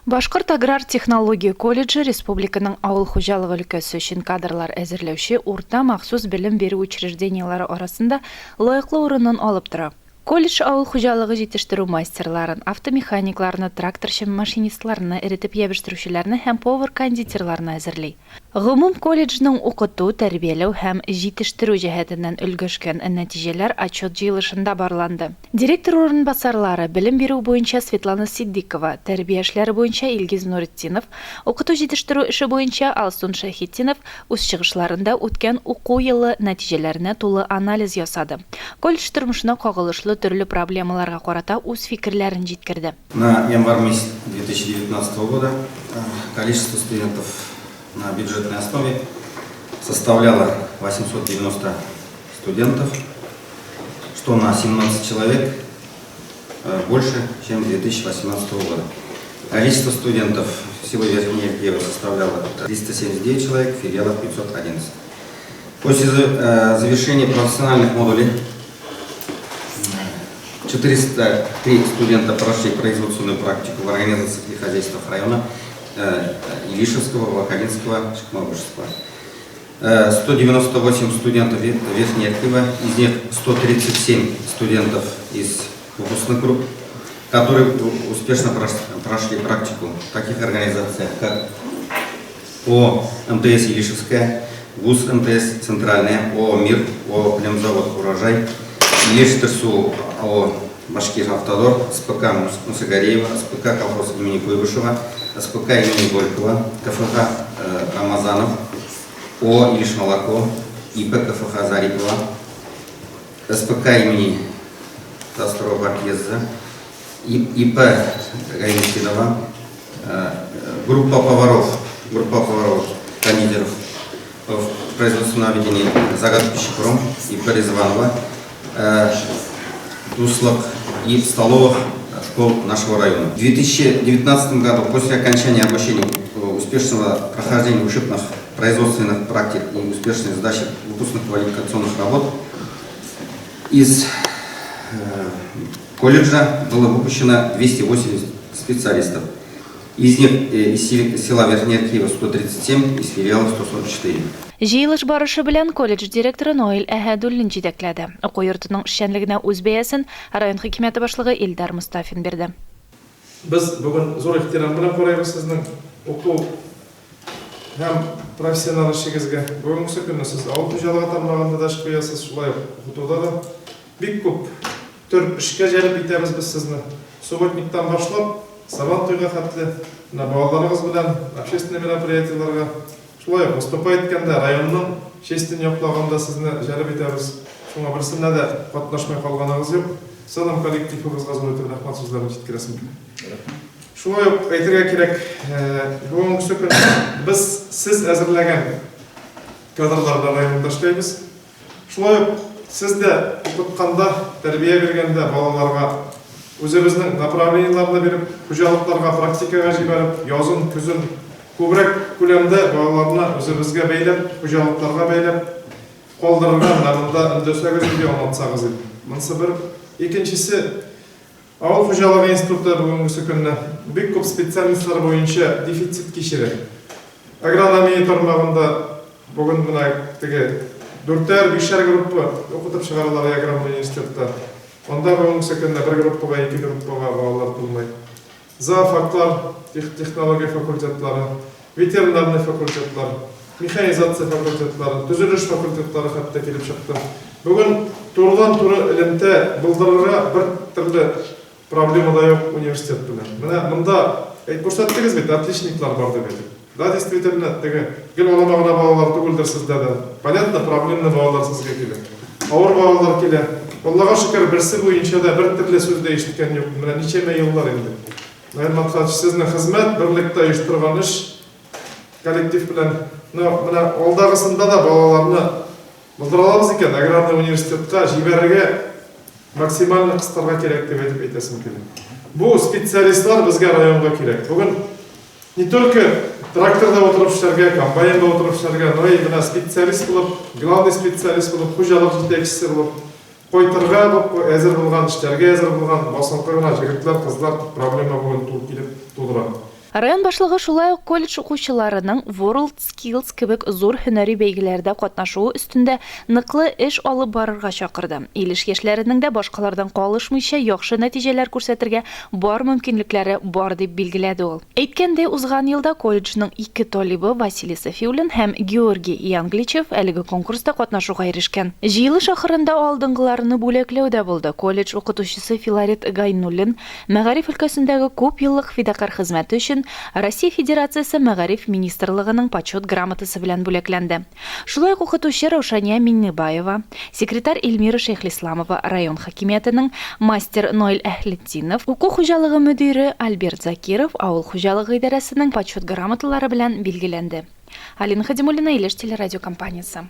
Башкорт аграр технология колледжи республиканың авыл хуҗалыгы өлкәсе өчен кадрлар әзерләүче урта махсус белем бирү учреждениелары арасында лаеклы урынын алып тора. Колледж авыл хуҗалыгы җитештерү майстерларын, автомеханикларны, тракторчы машинистларны, эретеп ябештирүчеләрне һәм повар-кондитерларны әзерли. Гомум колледжның укыту, тәрбияләү һәм җитештерү җәһәтеннән өлгәшкән нәтиҗәләр отчет җыелышында барланды. Директор урынбасарлары белем бирү буенча Светлана Сиддикова, тәрбия эшләре буенча Илгиз Нуретдинов, укыту җитештерү эше буенча Алсун Шәһитдинов үз чыгышларында үткән уку елы нәтиҗәләренә тулы анализ ясады. Колледж тормышына кагылышлы төрле проблемаларга карата үз фикерләрен җиткерде. На январь месяц 2019 года количество студентов на бюджетной основе составляло 890 студентов, что на 17 человек больше, чем 2018 года. Количество студентов всего Верхней Иркиева составляло 379 человек, в филиалах 511. После завершения профессиональных модулей 403 студента прошли производственную практику в организациях и хозяйствах района Илишевского, Волокодинского, Шикмалбышевского. 198 студентов Верхней Иркиева, из них 137 студентов из выпускных групп, которые успешно прошли практику в таких организациях, как ООО МТС Илишевская, ВУЗ МТС Центральная, ООО «Мир», ООО «Племзавод Урожай», Ештерсу ООО «Башкиравтодор», СПК Мусагареева, СПК колхоз имени Куйбышева, СПК имени Горького, КФХ Рамазанов, ООО «Илишмолоко», ИП КФХ Зарипова, СПК имени Тастрова Баркеза, ИП Гаинстинова, группа поваров, кондитеров в производственном объединении «Загад Пищепром», ИП Резванова, Туслок и столовых школ нашего района. В 2019 году, после окончания обучения, успешного прохождения учебных производственных практик и успешной сдачи выпускных квалификационных работ, из колледжа было выпущено 280 специалистов. Из них из села Верхняя Иркиева 137, из филиалов 144. Җыелыш барышы белән колледж директоры Наил Әһәдуллин җитәкләде. Уку йортының эшчәнлегенә үз бәясен район хикимәте башлыгы Илдар Мустафин бирде. Без бүген зур ихтирам белән карыйбыз сезнең уку һәм профессиональ эшегезгә. Бүгенге көнне сез авыл хуҗалыгы тармагында да эш куясыз, шулай укытуда да бик күп төр эшкә җәлеп итәбез без сезне. Субботниктан башлап Сабантуйга хәтле балаларыгыз белән общественный мероприятиеларга шулай выступать иткәндә районның честен яклаганда сезне җәлеп итәбез. Шуңа берсендә дә катнашмай калганыгыз юк. Сәлам коллективыбызга зур итеп рәхмәт сүзләрен җиткерәсем килә. Шулай ук әйтергә кирәк, бүгенге көн без сез әзерләгән кадрларда районда эшләйбез. Шулай ук сез дә укытканда, тәрбия биргәндә балаларга үзебезнең направлениеларны биреп, хуҗалыкларга практикага җибәреп, язын, көзен күбрәк күләмдә балаларны үзебезгә бәйләп, хуҗалыкларга бәйләп, калдырырга монда өндәшәгез дип аңлатсагыз иде. Монысы бер. Икенчесе, авыл хуҗалыгы институты бүгенге көнне бик күп специалистлар буенча дефицит кичерә. Агрономия тармагында бүген менә теге 4-5 группа укытып чыгаралар агрономия институтында. Онда бүгенге көнне бер группага, 2 группага балалар булмай. Зоофаклар, технология факультетлары, ветеринарный факультетлар, механизация факультетлары, төзелеш факультетлары хәтта килеп чыкты. Бүген турыдан-туры элемтә булдырырга бер төрле проблема да юк университет белән. Менә монда күрсәттегез бит, отличниклар бар дип. Да, действительно, теге гел оламагына балалар түгелдер сездә дә. Понятно, проблемны балалар сезгә килә. Авыр балалар килә. Аллага шөкер, берсе буенча да бер төрле сүз дә ишеткән юк. Менә ничәмә еллар инде. Мәгълүмат сезнең хезмәт берлектә оештырган эш коллектив белән, менә алдагысында да балаларны булдыралабыз икән, аграрный университетка җибәрергә максималь кыстарга кирәк дип әйтәсем килә. Бу специалистлар безгә районга кирәк. Бүген не только тракторда отырып эшләргә, комбайнда отырып эшләргә, но и менә специалист булып, главный специалист булып, хуҗалык җитәкчесе булып, кайтырга булып, әзер булган, эшләргә әзер булган басынкы гына җегетләр, кызлар проблема бүген килеп тудыра. Район башлыгы шулай ук колледж укучыларының World Skills кебек зур һөнәри бәйгеләрдә катнашуы өстендә ныклы эш алып барырга чакырды. Ил эшкәшләренең дә башкалардан калышмыйча яхшы нәтиҗәләр күрсәтергә бар мөмкинлекләре бар дип билгеләде ул. Әйткәндәй, узган елда колледжның 2 талибы Василий Сафиуллин һәм Георгий Янгличев әлеге конкурста катнашуга ирешкән. Җыелыш ахырында алдынгыларны бүләкләүдә булды. Колледж укытучысы Филарет Гайнуллин мәгариф өлкәсендәге күп еллык фидакар хезмәте өчен Россия Федерациясе мәгариф министрлыгының почет грамотасы белән бүләкләнде. Шулай ук укытучы Раушания Миннебаева, секретарь Эльмира Шейхлисламова, район хакимиятының мастер Ноэль Әхлетдинов, уку хуҗалыгы мөдире Альберт Закиров авыл хуҗалыгы идарәсенең почет грамоталары белән билгеләнде. Алина Хадимуллина, Илеш телерадиокомпаниясе.